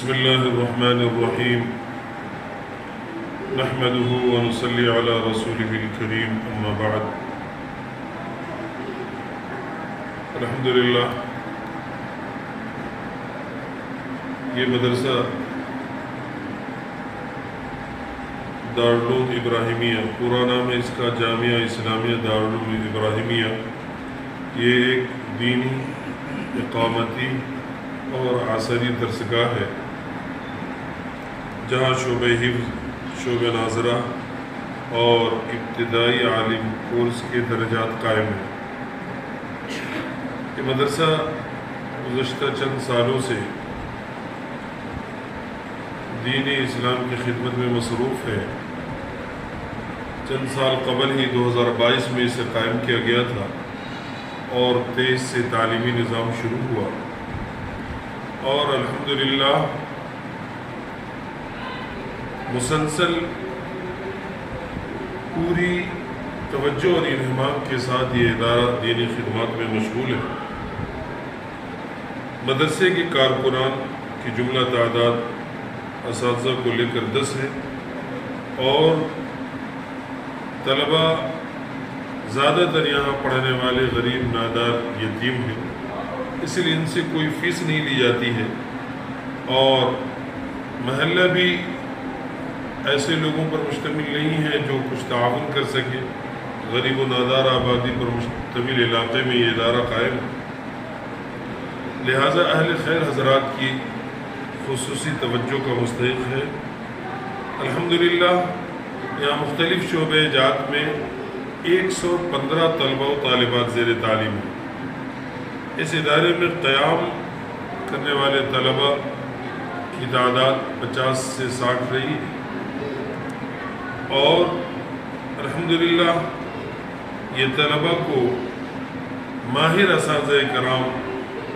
بسم الله الرحمن الرحيم نحمده ونصلي على رسوله الكريم أما بعد الحمدللہ یہ مدرسہ دارالعلوم ابراہیمیہ، پورا نام ہے اس کا جامعہ اسلامیہ دارالعلوم ابراہیمیہ۔ یہ ایک دینی، اقامتی اور عصری درسگاہ ہے جہاں شعبہ حفظ، شعبہ ناظرہ اور ابتدائی عالم کورس کے درجات قائم ہیں۔ یہ مدرسہ گزشتہ چند سالوں سے دین اسلام کی خدمت میں مصروف ہے۔ چند سال قبل ہی 2022 میں اسے قائم کیا گیا تھا اور 23 سے تعلیمی نظام شروع ہوا، اور الحمدللہ مسلسل پوری توجہ اور انہتمام کے ساتھ یہ ادارہ دینی خدمات میں مشغول ہے۔ مدرسے کے کارکنان کی جملہ تعداد اساتذہ کو لے کر 10 ہے، اور طلبہ زیادہ تر یہاں پڑھنے والے غریب، نادار، یتیم ہیں، اس لیے ان سے کوئی فیس نہیں لی جاتی ہے، اور محلہ بھی ایسے لوگوں پر مشتمل نہیں ہے جو کچھ تعاون کر سکے۔ غریب و نادار آبادی پر مشتمل علاقے میں یہ ادارہ قائم ہے، لہٰذا اہل خیر حضرات کی خصوصی توجہ کا مستحق ہے۔ الحمدللہ یہاں مختلف شعبہ جات میں 115 طلبہ و طالبات زیر تعلیم ہیں۔ اس ادارے میں قیام کرنے والے طلبہ کی تعداد 50 سے 60 رہی ہے، اور الحمدللہ یہ طلبہ کو ماہر اساتذہ کرام،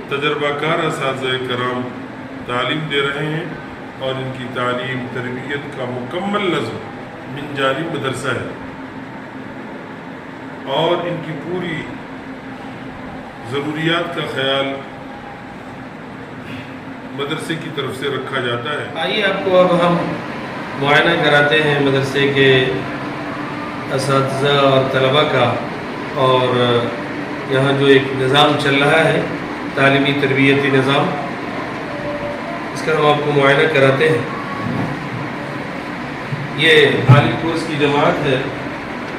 تجربہ کار اساتذہ کرام تعلیم دے رہے ہیں، اور ان کی تعلیم تربیت کا مکمل نظم من جانب مدرسہ ہے، اور ان کی پوری ضروریات کا خیال مدرسے کی طرف سے رکھا جاتا ہے۔ آئیے آپ کو اب ہم معائنہ کراتے ہیں مدرسے کے اساتذہ اور طلبہ کا، اور یہاں جو ایک نظام چل رہا ہے تعلیمی تربیتی نظام، اس کا ہم آپ کو معائنہ کراتے ہیں۔ یہ عالم کورس کی جماعت ہے،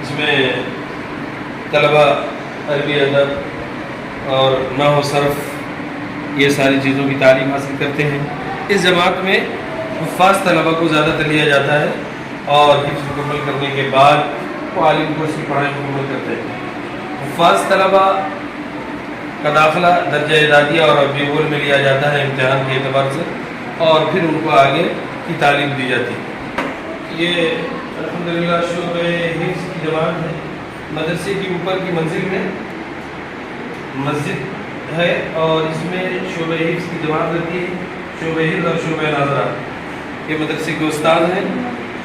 اس میں طلبہ عربی ادب اور نحو و صرف یہ ساری چیزوں کی تعلیم حاصل کرتے ہیں۔ اس جماعت میں حفاظ طلبہ کو زیادہ تر لیا جاتا ہے، اور حفظ مکمل کرنے کے بعد وہ عالم کورس کی پڑھائی مکمل کرتے ہیں۔ حفاظ طلبہ کا داخلہ درجہ اعدادیہ اور ربیع الاول میں لیا جاتا ہے امتحان کے اعتبار سے، اور پھر ان کو آگے کی تعلیم دی جاتی ہے۔ یہ الحمدللہ شعبہ حفظ کی جماعت ہے۔ مدرسے کی اوپر کی منزل میں مسجد ہے، اور اس میں شعبہ حفظ کی جماعت رہتی ہے، شعبہ حفظ اور شعبہ ناظرہ۔ یہ مدرسے کے استاد ہیں،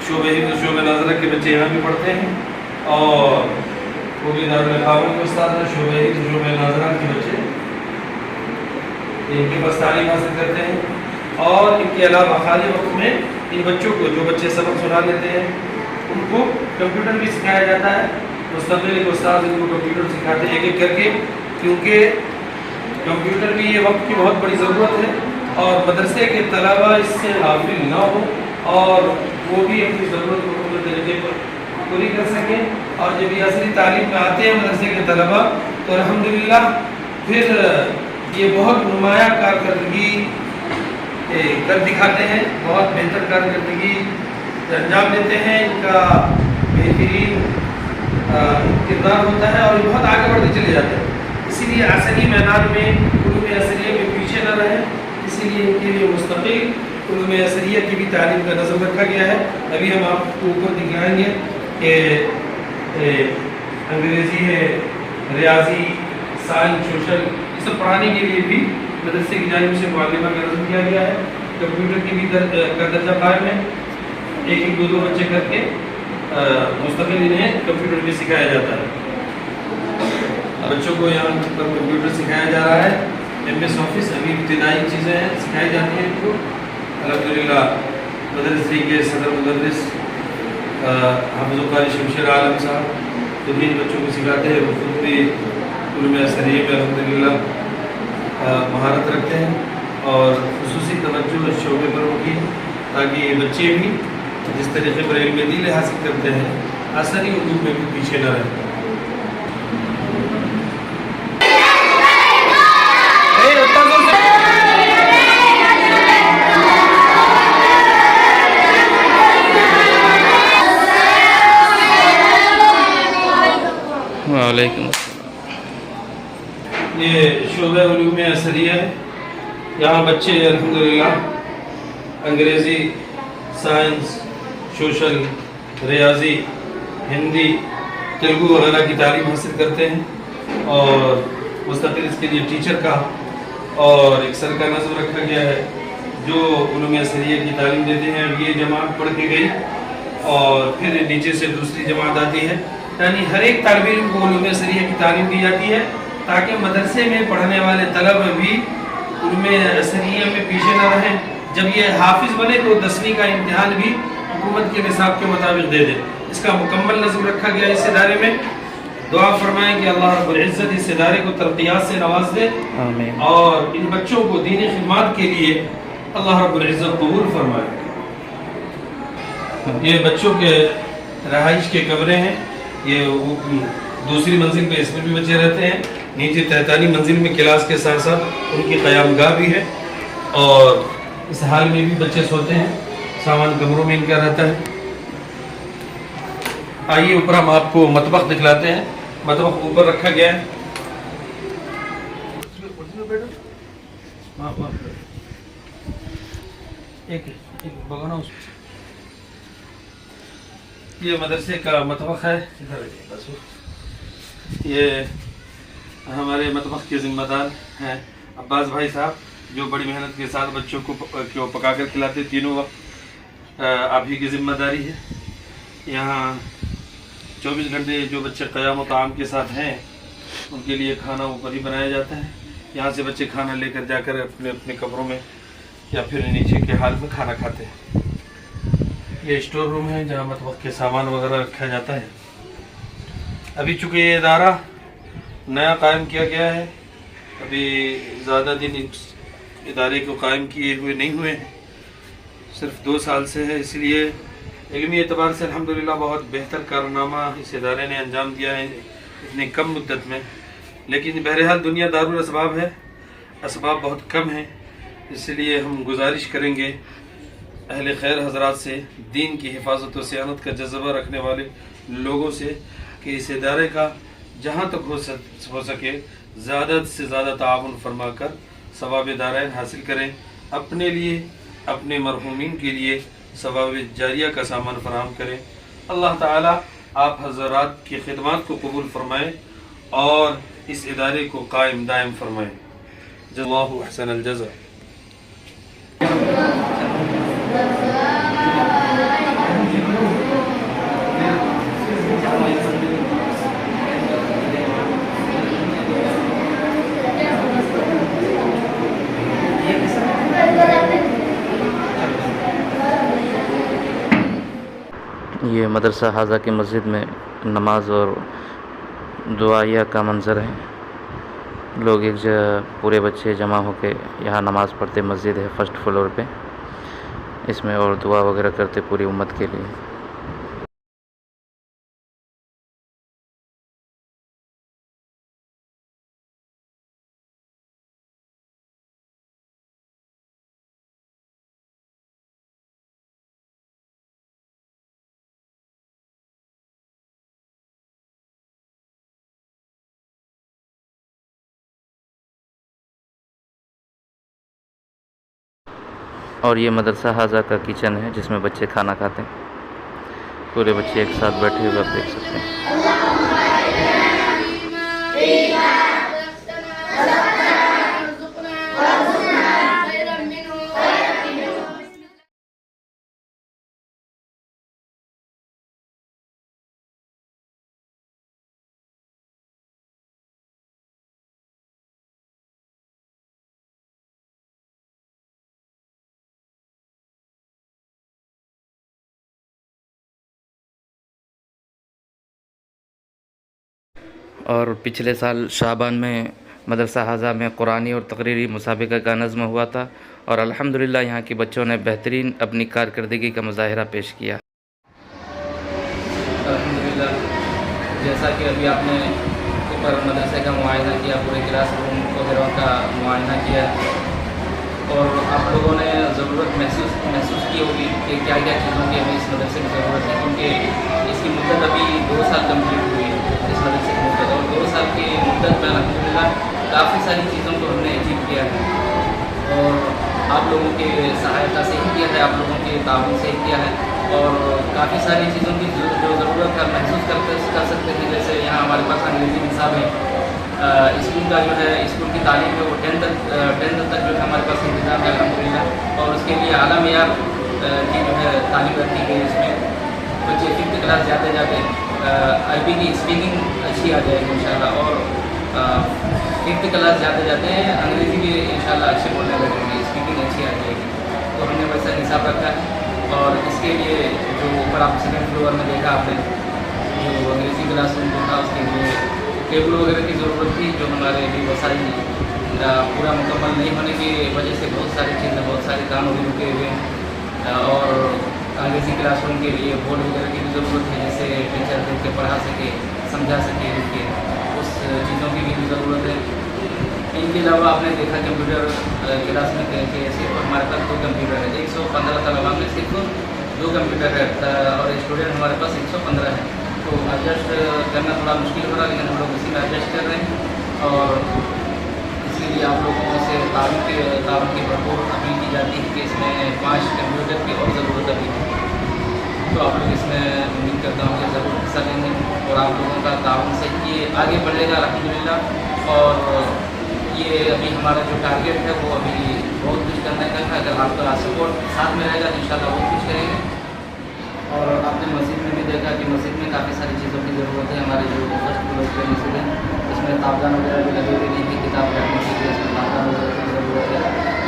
شعبہ حفظ اور شعبہ ناظرہ کے بچے یہاں بھی پڑھتے ہیں، اور وہ بھی دارالمعارف کے استاد ہیں، شعبہ حفظ اور شعبہ ناظرہ کے بچے ان کے پاس تعلیم حاصل کرتے ہیں۔ اور ان کے علاوہ خالی وقت میں ان بچوں کو، جو بچے سبق سنا لیتے ہیں، ان کو کمپیوٹر بھی سکھایا جاتا ہے۔ مستقل ایک استاد ان کو کمپیوٹر سکھاتے ہیں ایک ایک کر کے، کیونکہ کمپیوٹر بھی یہ وقت کی بہت بڑی ضرورت ہے، اور مدرسے کے طلبہ اس سے غافل نہ ہو، اور وہ بھی اپنی ضرورت کو پورے طریقے پر پوری کر سکیں۔ اور جب یہ عصری تعلیم میں آتے ہیں مدرسے کے طلبہ، تو الحمدللہ پھر یہ بہت نمایاں کارکردگی کر دکھاتے ہیں، بہت بہتر کارکردگی انجام دیتے ہیں۔ ان کا بہترین کردار ہوتا ہے، اور یہ بہت آگے بڑھتے چلے جاتے ہیں۔ اسی لیے عصری میدان میں علوم عصریہ میں پیچھے نہ رہیں، اسی لیے ان کے لیے مستقل علوم عصریہ کی بھی تعلیم کا نظم رکھا گیا ہے۔ ابھی ہم آپ کو اوپر دکھائیں گے کہ انگریزی ہے، ریاضی، سائنس، سوشل، یہ سب پڑھانے کے لیے بھی مدرسے کی جانب سے معلمہ کا نظم کیا گیا ہے۔ کمپیوٹر کی بھی کا درجہ قائم ہے، ایک ایک دو بچے کر کے مستقل انہیں کمپیوٹر بھی سکھایا جاتا ہے۔ بچوں کو یہاں پر کمپیوٹر سکھایا جا رہا ہے، MS آفس ابھی ابتدائی چیزیں ہیں، سکھائی جاتی ہیں ان کو، الحمدللہ مدرسے کے صدر مدرس حافظ القاری شمشیر عالم صاحب جو بھی بچوں کو سکھاتے ہیں، وہ خود بھی علوم اثریہ میں الحمدللہ مہارت رکھتے ہیں اور خصوصی توجہ اس شعبے پر ہوتی ہے تاکہ یہ بچے بھی جس طریقے پر علم دین حاصل کرتے ہیں عصری علوم میں بھی پیچھے نہ رہیں۔ وعلیکم السلام۔ یہ شعبہ علوم اثریہ ہے، یہاں بچے الحمدللہ انگریزی، سائنس، سوشل، ریاضی، ہندی، تیلگو وغیرہ کی تعلیم حاصل کرتے ہیں اور مستقل اس کے لیے ٹیچر کا اور ایک سر کا نظم رکھا گیا ہے جو علوم اثریہ کی تعلیم دیتے ہیں۔ اب یہ جماعت پڑھ کے گئی اور پھر نیچے سے دوسری جماعت آتی ہے، یعنی ہر ایک طالب علم کو علوم اثریہ کی تعلیم دی جاتی ہے تاکہ مدرسے میں پڑھنے والے طلبہ بھی علوم اثریہ میں پیچھے نہ رہیں۔ جب یہ حافظ بنے تو 10ویں کا امتحان بھی حکومت کے نصاب کے مطابق دے دے۔ اس کا مکمل نظم رکھا گیا اس ادارے میں۔ دعا فرمائیں کہ اللہ رب العزت اس ادارے کو ترقیات سے نواز دے آمین۔ اور ان بچوں کو دینی خدمات کے لیے اللہ رب العزت قبول فرمائے۔ یہ بچوں کے رہائش کے کمرے ہیں، یہ دوسری منزل پہ اس میں بھی بچے رہتے ہیں، نیچے 43 منزل میں کلاس کے ساتھ ساتھ ان کی قیام گاہ بھی ہے اور اس حال میں بھی بچے سوتے ہیں، سامان کمروں میں ان کا رہتا ہے۔ آئیے اوپر ہم آپ کو مطبخ دکھلاتے ہیں۔ مطبخ اوپر رکھا گیا ہے۔ یہ مدرسے کا مطبخ ہے، یہ ہمارے مطبخ کے ذمہ دار ہیں عباس بھائی صاحب جو بڑی محنت کے ساتھ بچوں کو پکا کر کھلاتے تینوں وقت، آپ ہی کی ذمہ داری ہے۔ یہاں 24 گھنٹے جو بچے قیام و طعام کے ساتھ ہیں ان کے لیے کھانا اوپر ہی بنایا جاتا ہے، یہاں سے بچے کھانا لے کر جا کر اپنے اپنے کمروں میں یا پھر نیچے کے حال میں کھانا کھاتے ہیں۔ یہ اسٹور روم ہے جہاں مطبخ کے سامان وغیرہ رکھا جاتا ہے۔ ابھی چونکہ یہ ادارہ نیا قائم کیا گیا ہے، ابھی زیادہ دن اس ادارے کو قائم کیے ہوئے نہیں ہوئے ہیں، صرف 2 سال سے ہے، اس لیے علمی اعتبار سے الحمدللہ بہت بہتر کارنامہ اس ادارے نے انجام دیا ہے اتنی کم مدت میں۔ لیکن بہرحال دنیا دارالاسباب ہے، اسباب بہت کم ہیں، اس لیے ہم گزارش کریں گے اہل خیر حضرات سے، دین کی حفاظت و صیانت کا جذبہ رکھنے والے لوگوں سے کہ اس ادارے کا جہاں تک ہو سکے زیادہ سے زیادہ تعاون فرما کر ثواب دارین حاصل کریں، اپنے لیے، اپنے مرحومین کے لیے ثواب جاریہ کا سامان فراہم کریں۔ اللہ تعالی آپ حضرات کی خدمات کو قبول فرمائیں اور اس ادارے کو قائم دائم فرمائیں۔ جزا اللہ احسن الجزا۔ یہ مدرسہ حاضہ کی مسجد میں نماز اور دعائیہ کا منظر ہے۔ لوگ ایک جگہ پورے بچے جمع ہو کے یہاں نماز پڑھتے، مسجد ہے 1st فلور پہ، اس میں اور دعا وغیرہ کرتے پوری امت کے لیے۔ اور یہ مدرسہ حاضہ کا کچن ہے جس میں بچے کھانا کھاتے ہیں، پورے بچے ایک ساتھ بیٹھے ہوئے آپ دیکھ سکتے ہیں۔ اور پچھلے سال شعبان میں مدرسہ حاضہ میں قرآنی اور تقریری مسابقہ کا نظم ہوا تھا اور الحمدللہ یہاں کے بچوں نے بہترین اپنی کارکردگی کا مظاہرہ پیش کیا۔ الحمدللہ، جیسا کہ ابھی آپ نے اوپر مدرسے کا معائنہ کیا، پورے کلاس روم وغیرہ کا معائنہ کیا اور آپ لوگوں نے ضرورت محسوس کی ہوگی کہ کیا کیا چیزوں کی ہمیں اس مدرسے کی ضرورت ہے، کیونکہ اس کی مدت ابھی 2 سال کمپلیٹ ہوئی ہے اس مدرسے کی مدت، اور 2 سال کی مدت میں الحمدللہ کافی ساری چیزوں کو ہم نے اچیو کیا ہے اور آپ لوگوں کے سہایتا سے ہی کیا ہے، آپ لوگوں کے تعاون سے ہی کیا ہے اور کافی ساری چیزوں کی جو ضرورت ہے محسوس کر سکتے ہیں، جیسے یہاں ہمارے پاس انگریزی نصاب ہے، اسکول کا جو ہے اسکول کی تعلیم ہے وہ 10th تک جو ہے ہمارے پاس انتظام ہے الحمدللہ، اور اس کے لیے اعلیٰ معیار کی جو ہے تعلیم رکھی گئی، اس میں بچے 5th کلاس جاتے عربی کی اسپیکنگ اچھی آ جائے گی انشاءاللہ، اور 5th کلاس جاتے انگریزی بھی انشاءاللہ اچھے بولنے لگیں گے، اسپیکنگ اچھی آ جائے گی، تو ہم نے ویسا نصاب رکھا ہے، اور اس کے لیے جو اوپر آپ 2nd فلور میں دیکھا آپ نے جو انگریزی کلاس روم جو تھا اس کے لیے ٹیبل وغیرہ کی ضرورت تھی، جو ہمارے ابھی وسائل پورا مکمل نہیں ہونے کی وجہ سے بہت ساری چیزیں بہت سارے کام ابھی رکے ہوئے ہیں، اور انگریزی کلاس روم کے لیے بورڈ وغیرہ کی بھی ضرورت ہے، جیسے ٹیچر دیکھ کے پڑھا سکے، سمجھا سکے، لکھ کے اس چیزوں کی بھی ضرورت ہے۔ ان کے علاوہ آپ نے دیکھا کمپیوٹر کلاس میں کہ صرف ہمارے پاس 2 کمپیوٹر ہے، 115 طلباء میں صرف 2 کمپیوٹر ہے اور اسٹوڈنٹ ہمارے پاس 115 ہے، تو ایڈجسٹ کرنا تھوڑا مشکل ہو رہا ہے، لیکن ہم لوگ اسی میں ایڈجسٹ کر رہے ہیں، اور اس کے لیے آپ لوگوں سے تعاون کی بھرپور اپیل کی جاتی ہے کہ اس میں 5 کمپیوٹر کی اور ضرورت ابھی ہے، تو آپ لوگ اس میں امید کرتا ہوں کہ ضرور حصہ لیں گے اور آپ لوگوں کا تعاون سے یہ آگے بڑھے گا الحمدللہ، اور یہ ابھی ہمارا جو ٹارگیٹ ہے وہ ابھی بہت کچھ کرنے کا ہے، اگر آپ کا سپورٹ ساتھ میں رہے گا تو انشاءاللہ بہت کچھ کریں گے۔ اور آپ نے مسجد میں بھی دیکھا کہ مسجد میں کافی ساری چیزوں کی ضرورت ہے، ہمارے جو فرسٹ فلور پہ مسجد ہے اس میں تابدان وغیرہ بھی لگے ہوئے نہیں ہے، کتاب رکھنے کے لیے اس میں تابدان وغیرہ کی ضرورت ہے،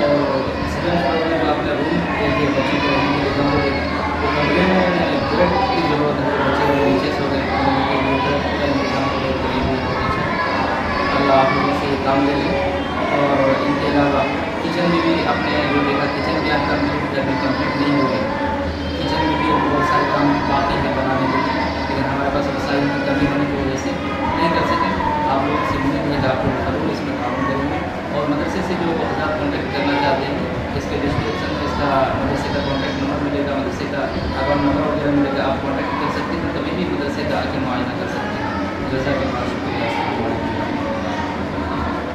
اور 2nd فلور میں جو آپ نے روم دیکھیے بچوں کے رہنے کے لیے کمرے، وہ کمرے میں بیڈ کی ضرورت ہے، بچے نیچے سو گئے ان کے لیے بیڈ کا انتظام وغیرہ کری ہوئی ہے، اللہ آپ لوگوں سے کام لے لیں۔ اور ان کے علاوہ کچن میں بھی آپ نے جو دیکھا کچن بھی آپ کمپلیٹ نہیں ہوئی، کچن میں بھی بہت سارے کام باقی ہیں بنانے کے لیے، لیکن ہمارے پاس وسائل کی کمی ہونے کی وجہ سے نہیں کر سکے، آپ لوگوں سے امید ہے کہ آپ لوگ ضرور اس میں تعاون کریں گے، اور مدرسے سے جو حضرات کانٹیکٹ کرنا چاہتے ہیں اس کے ڈسکرپشن میں اس کا مدرسے کا کانٹیکٹ نمبر ملے گا، مدرسے کا اکاؤنٹ نمبر وغیرہ ملے گا، آپ کانٹیکٹ کر سکتے ہیں، کبھی بھی مدرسے کا آ کے معائنہ کر سکتے ہیں۔ جیسا کہ